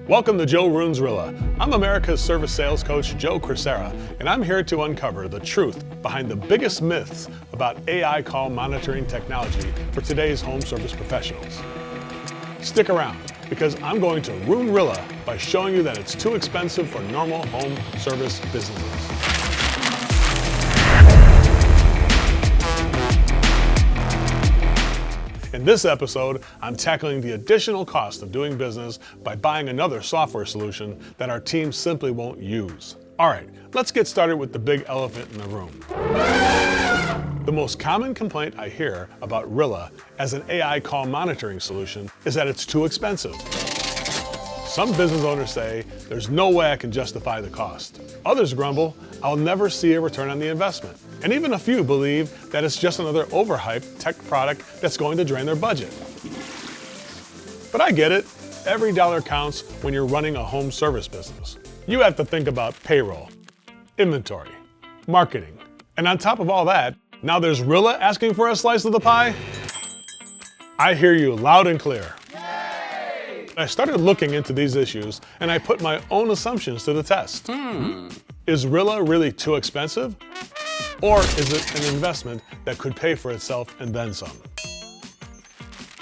Welcome to Joe Ruins Rilla. I'm America's service sales coach, Joe Crisara, and I'm here to uncover the truth behind the biggest myths about AI call monitoring technology for today's home service professionals. Stick around, because I'm going to ruin Rilla by showing you that it's too expensive for normal home service businesses. In this episode, I'm tackling the additional cost of doing business by buying another software solution that our team simply won't use. All right, let's get started with the big elephant in the room. The most common complaint I hear about Rilla as an AI call monitoring solution is that it's too expensive. Some business owners say, there's no way I can justify the cost. Others grumble, I'll never see a return on the investment. And even a few believe that it's just another overhyped tech product that's going to drain their budget. But I get it. Every dollar counts when you're running a home service business. You have to think about payroll, inventory, marketing. And on top of all that, now there's Rilla asking for a slice of the pie? I hear you loud and clear. I started looking into these issues and I put my own assumptions to the test. Is Rilla really too expensive? Or is it an investment that could pay for itself and then some?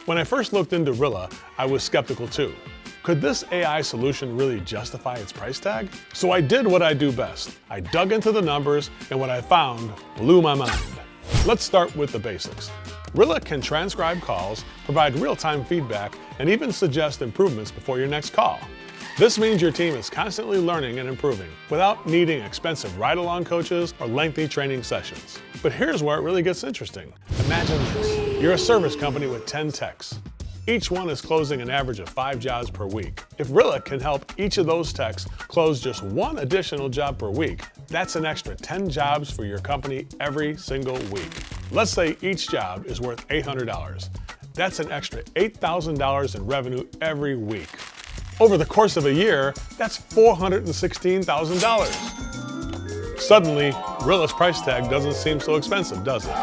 When I first looked into Rilla, I was skeptical too. Could this AI solution really justify its price tag? So I did what I do best. I dug into the numbers and what I found blew my mind. Let's start with the basics. Rilla can transcribe calls, provide real-time feedback, and even suggest improvements before your next call. This means your team is constantly learning and improving without needing expensive ride-along coaches or lengthy training sessions. But here's where it really gets interesting. Imagine this. You're a service company with 10 techs. Each one is closing an average of 5 jobs per week. If Rilla can help each of those techs close just one additional job per week, that's an extra 10 jobs for your company every single week. Let's say each job is worth $800. That's an extra $8,000 in revenue every week. Over the course of a year, that's $416,000. Suddenly, Rilla's price tag doesn't seem so expensive, does it?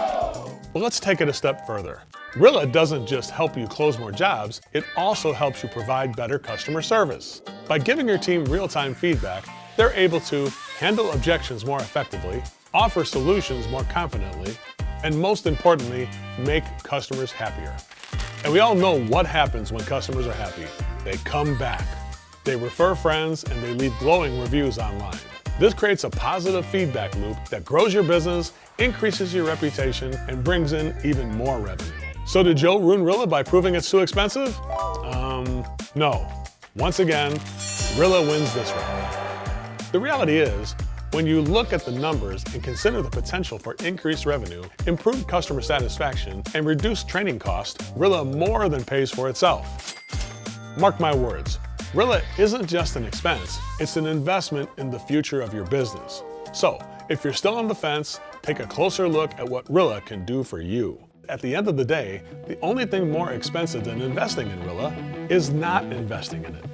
Well, let's take it a step further. Rilla doesn't just help you close more jobs, it also helps you provide better customer service. By giving your team real-time feedback, they're able to handle objections more effectively, offer solutions more confidently, and most importantly, make customers happier. And we all know what happens when customers are happy. They come back. They refer friends and they leave glowing reviews online. This creates a positive feedback loop that grows your business, increases your reputation, and brings in even more revenue. So did Joe ruin Rilla by proving it's too expensive? No. Once again, Rilla wins this round. The reality is, when you look at the numbers and consider the potential for increased revenue, improved customer satisfaction, and reduced training costs, Rilla more than pays for itself. Mark my words, Rilla isn't just an expense, it's an investment in the future of your business. So, if you're still on the fence, take a closer look at what Rilla can do for you. At the end of the day, the only thing more expensive than investing in Rilla is not investing in it.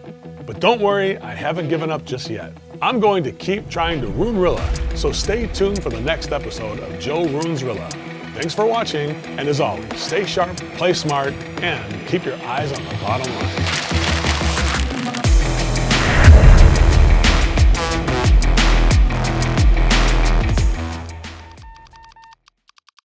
But don't worry, I haven't given up just yet. I'm going to keep trying to ruin Rilla, so stay tuned for the next episode of Joe Ruins Rilla. Thanks for watching, and as always, stay sharp, play smart, and keep your eyes on the bottom line.